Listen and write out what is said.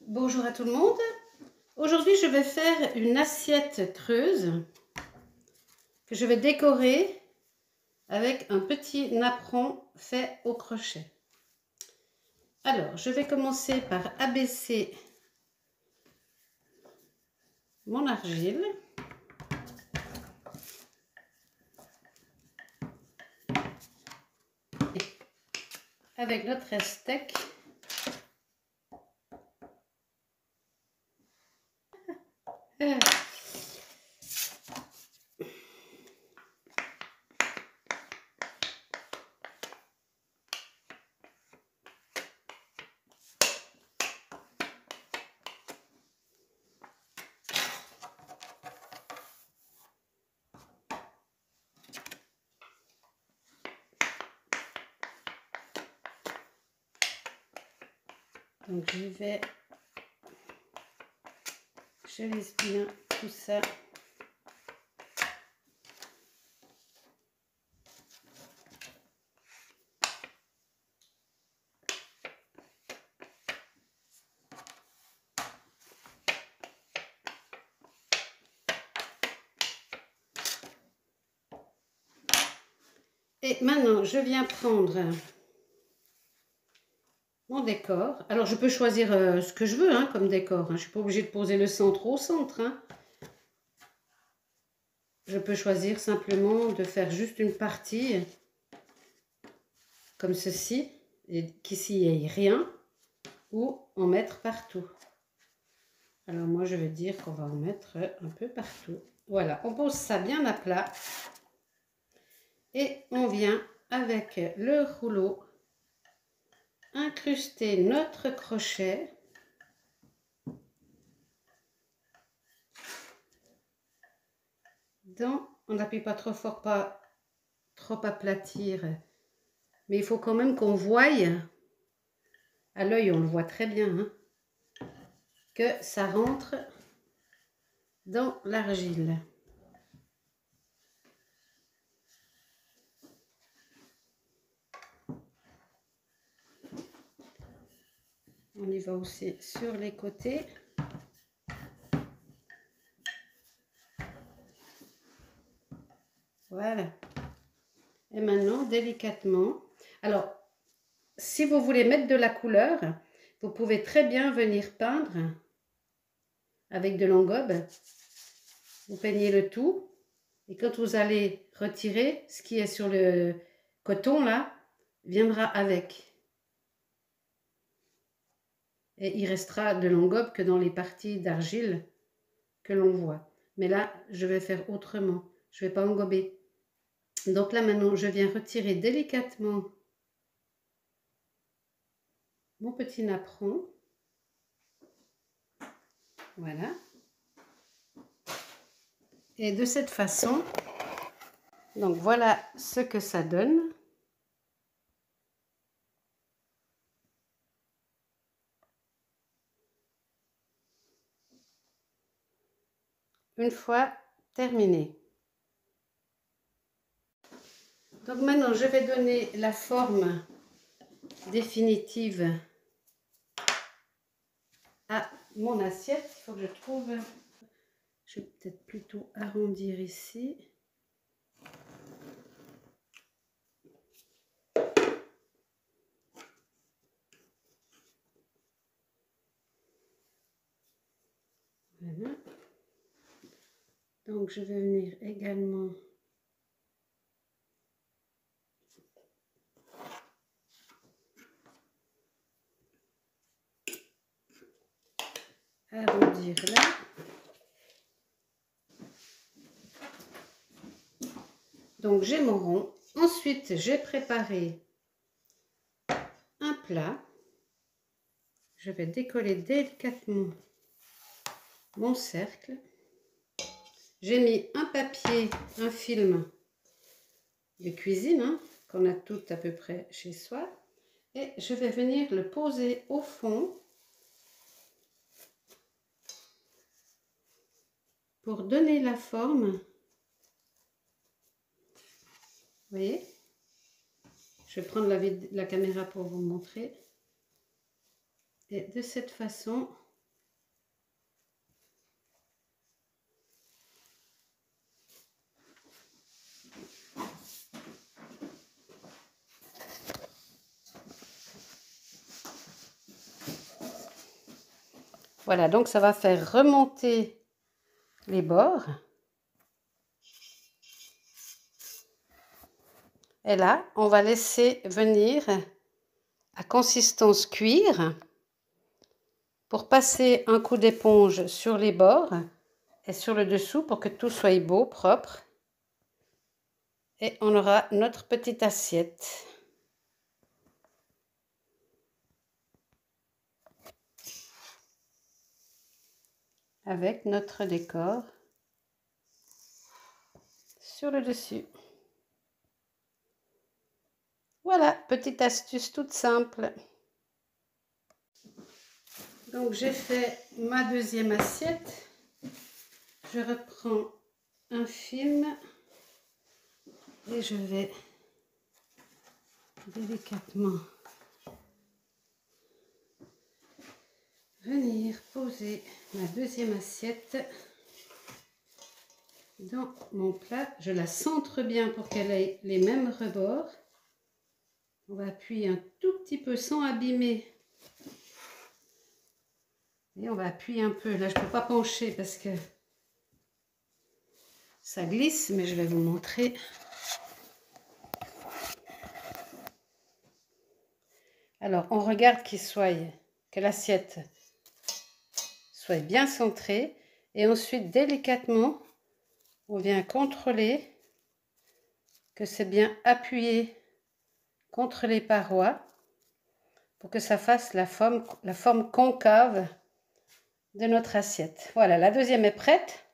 Bonjour à tout le monde. Aujourd'hui, je vais faire une assiette creuse que je vais décorer avec un petit napperon fait au crochet. Alors, je vais commencer par abaisser mon argile. Avec notre steak. Donc je lisse bien tout ça. Et maintenant, je viens prendre mon décor. Alors, je peux choisir ce que je veux comme décor. Je ne suis pas obligée de poser le centre au centre. Je peux choisir simplement de faire juste une partie comme ceci, et qu'ici il n'y ait rien, ou en mettre partout. Alors moi je vais dire qu'on va en mettre un peu partout. Voilà, on pose ça bien à plat et on vient avec le rouleau incruster notre crochet dans, on n'appuie pas trop fort, pas trop aplatir, mais il faut quand même qu'on voie, à l'œil on le voit très bien, que ça rentre dans l'argile. On y va aussi sur les côtés. Voilà. Et maintenant, délicatement. Alors, si vous voulez mettre de la couleur, vous pouvez très bien venir peindre avec de l'engobe. Vous peignez le tout. Et quand vous allez retirer, ce qui est sur le coton là, viendra avec. Et il restera de l'engobe que dans les parties d'argile que l'on voit. Mais là, je vais faire autrement. Je ne vais pas engober. Donc là, maintenant, je viens retirer délicatement mon petit napperon. Voilà. Et de cette façon, donc voilà ce que ça donne. Une fois terminé. Donc maintenant, je vais donner la forme définitive à mon assiette. Il faut que je trouve... Je vais peut-être plutôt arrondir ici. Voilà. Donc je vais venir également arrondir là. Donc j'ai mon rond. Ensuite, j'ai préparé un plat. Je vais décoller délicatement mon cercle. J'ai mis un papier, un film de cuisine, qu'on a tout à peu près chez soi. Et je vais venir le poser au fond pour donner la forme. Vous voyez? Je vais prendre la caméra pour vous montrer. Et de cette façon, Voilà, donc ça va faire remonter les bords. Et là, on va laisser venir à consistance cuir pour passer un coup d'éponge sur les bords et sur le dessous pour que tout soit beau, propre. Et on aura notre petite assiette. Avec notre décor sur le dessus. Voilà, petite astuce toute simple. Donc j'ai fait ma deuxième assiette. Je reprends un film et je vais délicatement venir poser ma deuxième assiette dans mon plat. Je la centre bien pour qu'elle ait les mêmes rebords. On va appuyer un tout petit peu sans abîmer. Et on va appuyer un peu. Là, je ne peux pas pencher parce que ça glisse, mais je vais vous montrer. Alors, on regarde que l'assiette soit bien centrée. Et ensuite, délicatement, on vient contrôler que c'est bien appuyé contre les parois pour que ça fasse la forme concave de notre assiette. Voilà, la deuxième est prête.